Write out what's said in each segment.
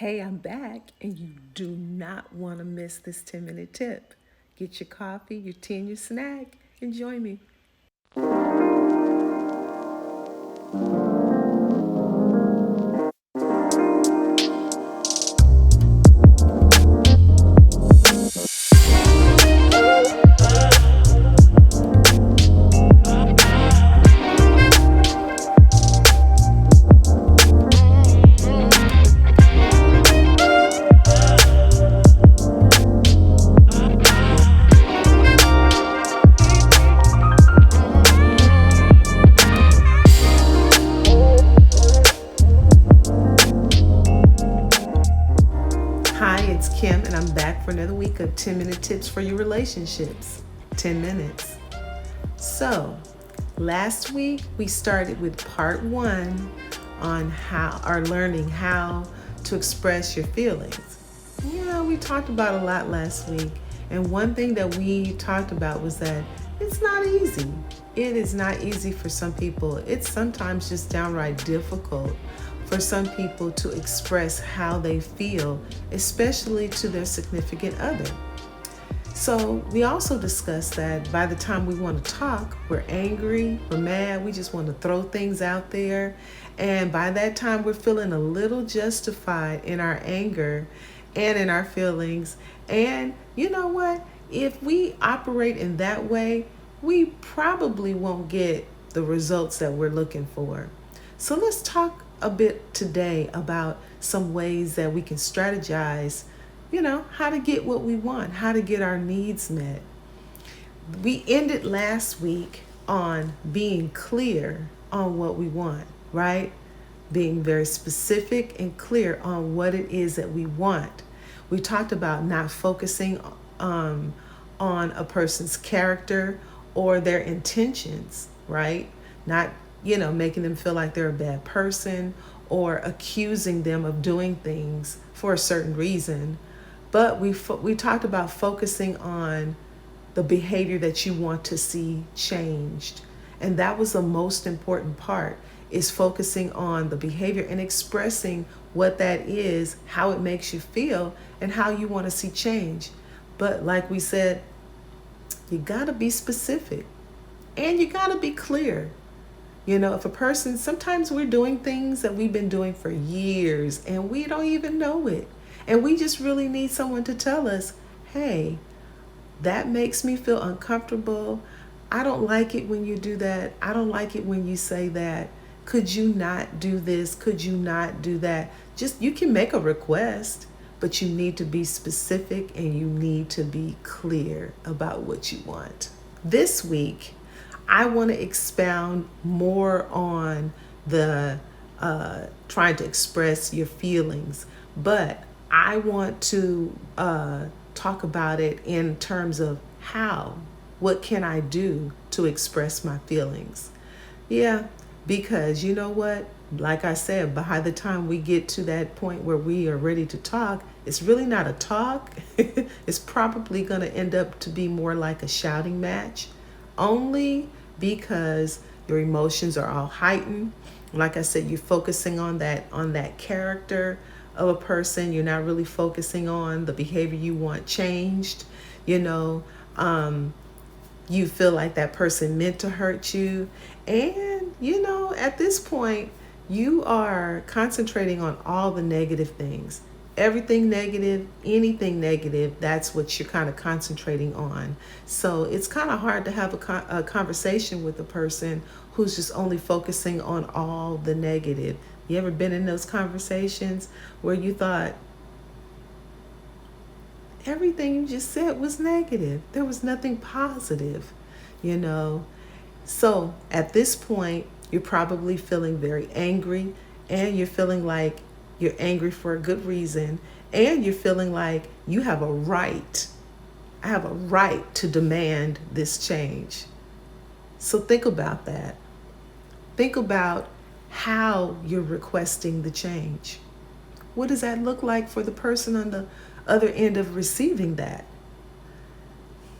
Hey, I'm back, and you do not want to miss this 10-minute tip. Get your coffee, your tea, and your snack, and join me. Hi, it's Kim, and I'm back for another week of 10-minute tips for your relationships. 10 minutes. So, last week we started with part one on learning how to express your feelings. Yeah, we talked about a lot last week, and one thing that we talked about was that it's not easy. It is not easy for some people. It's sometimes just downright difficult for some people to express how they feel, especially to their significant other. So, we also discussed that by the time we want to talk, we're angry, we're mad, we just want to throw things out there. And by that time, we're feeling a little justified in our anger and in our feelings. And you know what? If we operate in that way, we probably won't get the results that we're looking for. So, let's talk a bit today about some ways that we can strategize, how to get what we want, how to get our needs met. We ended last week on being clear on what we want, right? Being very specific and clear on what it is that we want. We talked about not focusing on a person's character or their intentions, right? Not, making them feel like they're a bad person or accusing them of doing things for a certain reason. But we talked about focusing on the behavior that you want to see changed. And that was the most important part, is focusing on the behavior and expressing what that is, how it makes you feel, and how you want to see change. But like we said, you got to be specific and you got to be clear. If a person, sometimes we're doing things that we've been doing for years and we don't even know it. And we just really need someone to tell us, hey, that makes me feel uncomfortable. I don't like it when you do that. I don't like it when you say that. Could you not do this? Could you not do that? Just, you can make a request, but you need to be specific and you need to be clear about what you want. This week, I want to expound more on the trying to express your feelings, but I want to talk about it in terms of what can I do to express my feelings? Yeah, because you know what? Like I said, by the time we get to that point where we are ready to talk, it's really not a talk. It's probably going to end up to be more like a shouting match, only because your emotions are all heightened. Like I said, you're focusing on that character of a person. You're not really focusing on the behavior you want changed. You feel like that person meant to hurt you. And, at this point, you are concentrating on all the negative things. Everything negative, anything negative, that's what you're kind of concentrating on. So it's kind of hard to have a conversation with a person who's just only focusing on all the negative. You ever been in those conversations where you thought everything you just said was negative? There was nothing positive, you know? So at this point, you're probably feeling very angry, and you're feeling like you're angry for a good reason, and you're feeling like you have a right. I have a right to demand this change. So think about that. Think about how you're requesting the change. What does that look like for the person on the other end of receiving that?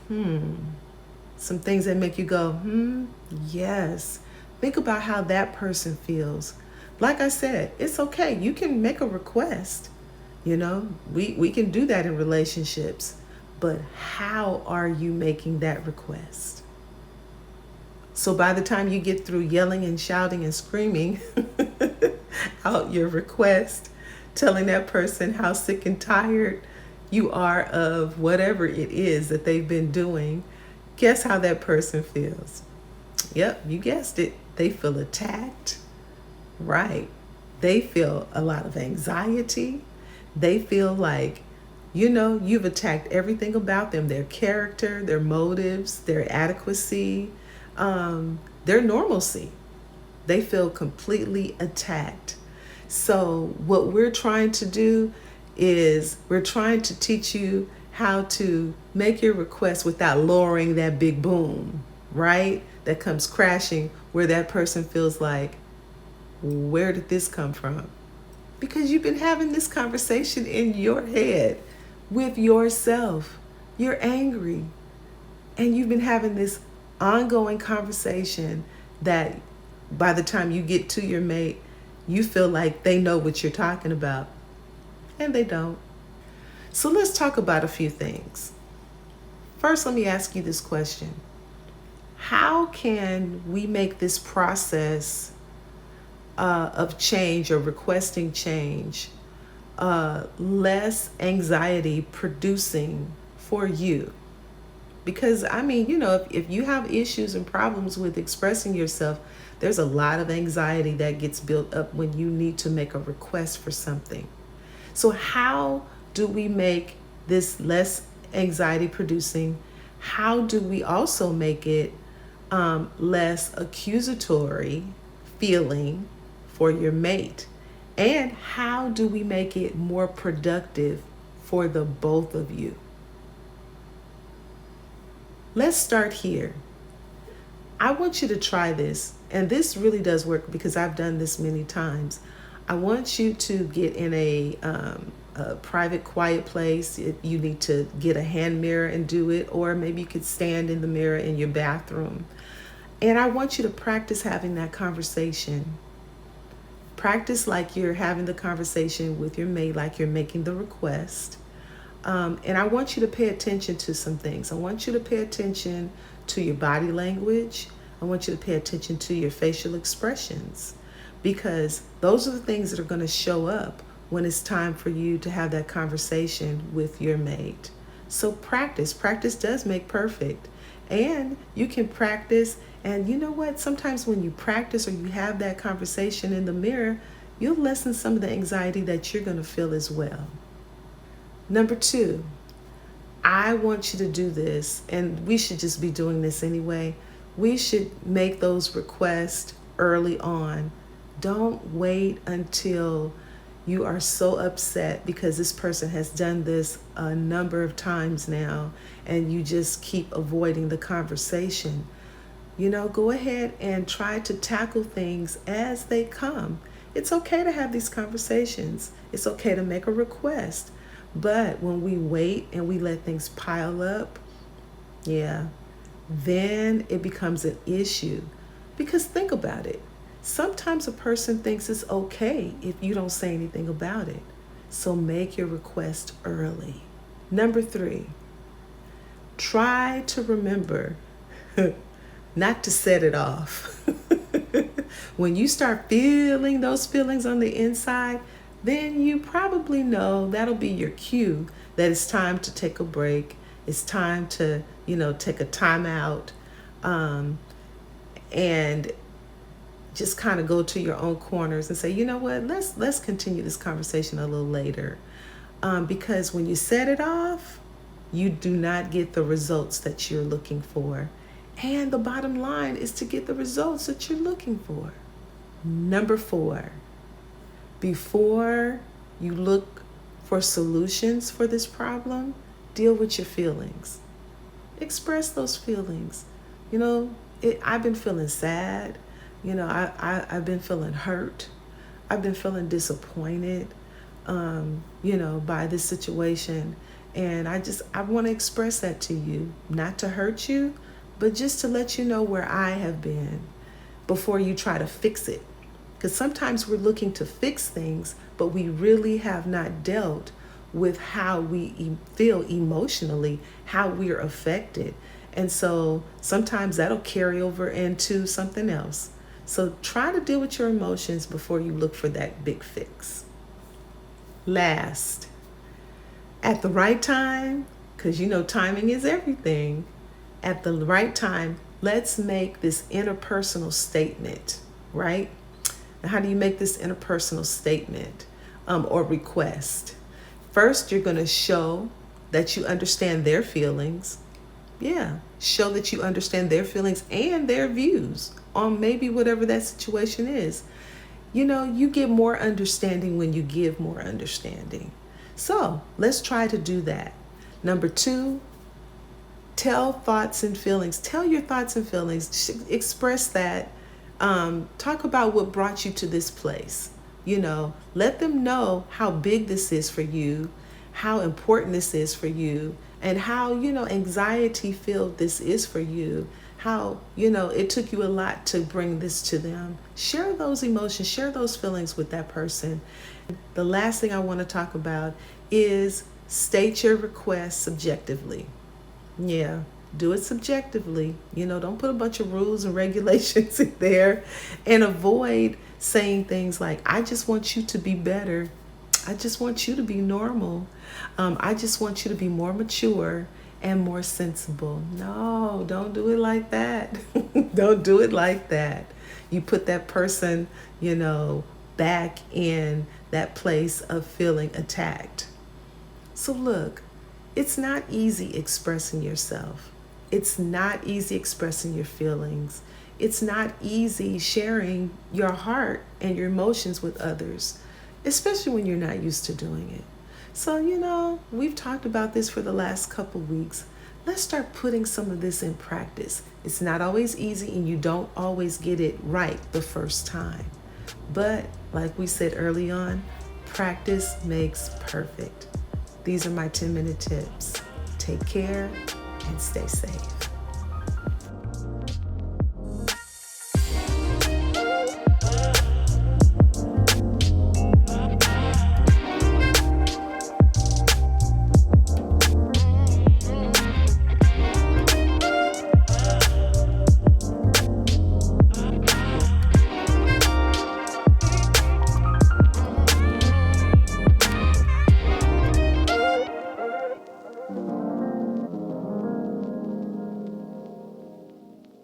Some things that make you go, yes. Think about how that person feels. Like I said, it's okay. You can make a request. You know, we can do that in relationships, but how are you making that request? So by the time you get through yelling and shouting and screaming out your request, telling that person how sick and tired you are of whatever it is that they've been doing, guess how that person feels? Yep, you guessed it. They feel attacked. Right. They feel a lot of anxiety. They feel like, you've attacked everything about them, their character, their motives, their adequacy, their normalcy. They feel completely attacked. So what we're trying to do is we're trying to teach you how to make your request without lowering that big boom, right? That comes crashing where that person feels like, where did this come from? Because you've been having this conversation in your head with yourself. You're angry. And you've been having this ongoing conversation that by the time you get to your mate, you feel like they know what you're talking about. And they don't. So let's talk about a few things. First, let me ask you this question. How can we make this process of change or requesting change less anxiety producing for you? Because if you have issues and problems with expressing yourself, there's a lot of anxiety that gets built up when you need to make a request for something. So how do we make this less anxiety producing? How do we also make it less accusatory feeling for your mate? And how do we make it more productive for the both of you? Let's start here. I want you to try this, and this really does work because I've done this many times. I want you to get in a private, quiet place. If you need to get a hand mirror and do it, or maybe you could stand in the mirror in your bathroom. And I want you to practice having that conversation. Practice like you're having the conversation with your mate, like you're making the request. And I want you to pay attention to some things. I want you to pay attention to your body language. I want you to pay attention to your facial expressions, because those are the things that are going to show up when it's time for you to have that conversation with your mate. So practice. Practice does make perfect. And you can practice. And you know what? Sometimes when you practice or you have that conversation in the mirror, you'll lessen some of the anxiety that you're going to feel as well. Number 2, I want you to do this, and we should just be doing this anyway. We should make those requests early on. Don't wait until you are so upset because this person has done this a number of times now and you just keep avoiding the conversation. Go ahead and try to tackle things as they come. It's okay to have these conversations. It's okay to make a request. But when we wait and we let things pile up, then it becomes an issue. Because think about it. Sometimes a person thinks it's okay if you don't say anything about it. So make your request early. Number 3, try to remember not to set it off. When you start feeling those feelings on the inside, then you probably know that'll be your cue that it's time to take a break. It's time to, take a time out, and just kind of go to your own corners and say, you know what, let's continue this conversation a little later. Because when you set it off, you do not get the results that you're looking for. And the bottom line is to get the results that you're looking for. Number 4, before you look for solutions for this problem, deal with your feelings. Express those feelings. I've been feeling sad. I've been feeling hurt. I've been feeling disappointed, by this situation. And I want to express that to you, not to hurt you, but just to let you know where I have been before you try to fix it. Because sometimes we're looking to fix things, but we really have not dealt with how we feel emotionally, how we're affected. And so sometimes that'll carry over into something else. So try to deal with your emotions before you look for that big fix. Last, at the right time, because you know timing is everything, at the right time, let's make this interpersonal statement, right? Now, how do you make this interpersonal statement or request? First, you're going to show that you understand their feelings. Yeah, show that you understand their feelings and their views on maybe whatever that situation is. You know, you get more understanding when you give more understanding. So let's try to do that. Number 2, tell thoughts and feelings. Tell your thoughts and feelings. Express that. Talk about what brought you to this place. You know, let them know how big this is for you, how important this is for you, and how, you know, anxiety filled this is for you. How, you know, it took you a lot to bring this to them. Share those emotions, share those feelings with that person. The last thing I want to talk about is state your request subjectively. Yeah, do it subjectively. You know, don't put a bunch of rules and regulations in there, and avoid saying things like, I just want you to be better. I just want you to be normal. I just want you to be more mature and more sensible. No, don't do it like that. Don't do it like that. You put that person, you know, back in that place of feeling attacked. So look, it's not easy expressing yourself. It's not easy expressing your feelings. It's not easy sharing your heart and your emotions with others, especially when you're not used to doing it. So, you know, we've talked about this for the last couple weeks. Let's start putting some of this in practice. It's not always easy, and you don't always get it right the first time. But like we said early on, practice makes perfect. These are my 10-minute tips. Take care and stay safe.